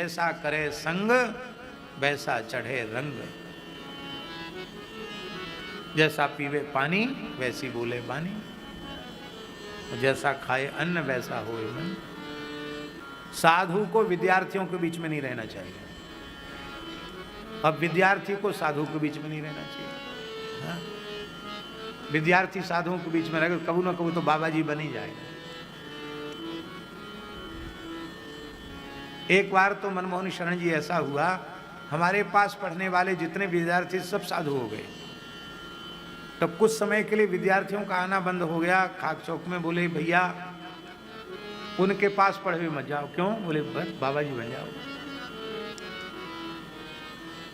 जैसा करे संग वैसा चढ़े रंग। जैसा पीवे पानी वैसी बोले बानी, जैसा खाए अन्न वैसा होए मन। साधु को विद्यार्थियों के बीच में नहीं रहना चाहिए, अब विद्यार्थी को साधु के बीच में नहीं रहना चाहिए। हाँ? विद्यार्थी साधुओं के बीच में रहेगा कबू ना कबू तो बाबा जी बन ही जाएगा। एक बार तो मनमोहन शरण जी ऐसा हुआ, हमारे पास पढ़ने वाले जितने विद्यार्थी सब साधु हो गए। तब कुछ समय के लिए विद्यार्थियों का आना बंद हो गया। खाक चौक में बोले भैया उनके पास पढ़े मत जाओ। क्यों? बोले बस बाबा जी बन जाओ।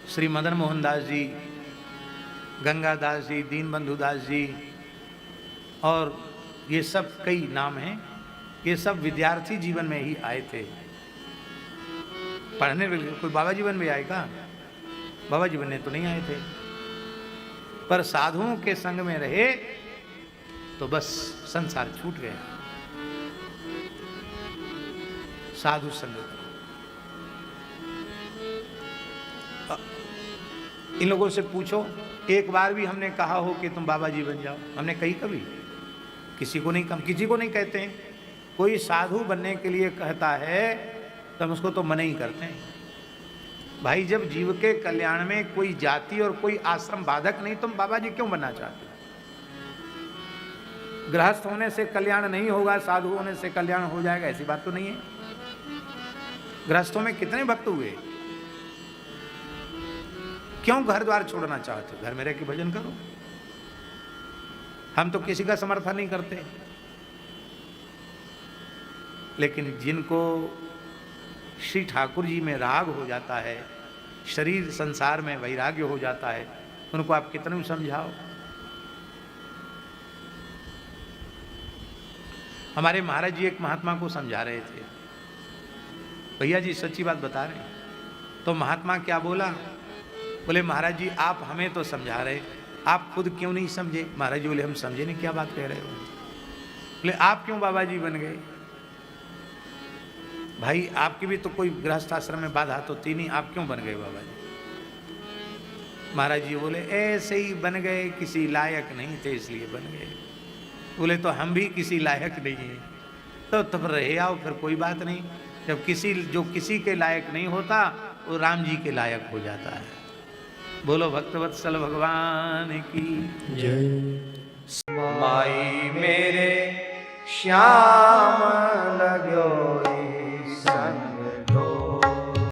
श्री मदन मोहन दास जी, गंगादास जी, दीनबंधु दास जी और ये सब कई नाम हैं, ये सब विद्यार्थी जीवन में ही आए थे पढ़ने। कोई बाबा जीवन में आएगा? बाबा जी बनने तो नहीं आए थे, पर साधुओं के संग में रहे तो बस संसार छूट गया। साधु संग करो। इन लोगों से पूछो, एक बार भी हमने कहा हो कि तुम बाबा जी बन जाओ? हमने कही कभी? किसी को नहीं कहते हैं। कोई साधु बनने के लिए कहता है तो हम उसको तो मना ही करते हैं। भाई जब जीव के कल्याण में कोई जाति और कोई आश्रम बाधक नहीं, तुम बाबा जी क्यों बनना चाहते हो? गृहस्थ होने से कल्याण नहीं होगा, साधु होने से कल्याण हो जाएगा, ऐसी बात तो नहीं है। गृहस्थों में कितने भक्त हुए? क्यों घर द्वार छोड़ना चाहते हो? घर में रह के भजन करो। हम तो किसी का समर्थन नहीं करते, लेकिन जिनको श्री ठाकुर जी में राग हो जाता है, शरीर संसार में वैराग्य हो जाता है, उनको आप कितने भी समझाओ। हमारे महाराज जी एक महात्मा को समझा रहे थे, भैया जी सच्ची बात बता रहे हैं। तो महात्मा क्या बोला? बोले महाराज जी आप हमें तो समझा रहे, आप खुद क्यों नहीं समझे? महाराज जी बोले हम समझे नहीं, क्या बात कह रहे हो? बोले आप क्यों बाबा जी बन गए? भाई आपकी भी तो कोई गृहस्थ आश्रम में बाधा तो थी नहीं, आप क्यों बन गए बाबा जी? महाराज जी बोले ऐसे ही बन गए, किसी लायक नहीं थे इसलिए बन गए। बोले तो हम भी किसी लायक नहीं है, तो तब रहे आओ, फिर कोई बात नहीं। जब जो किसी के लायक नहीं होता वो राम जी के लायक हो जाता है। बोलो भक्तवत्सल भगवान की जय। माई मेरे श्याम लगो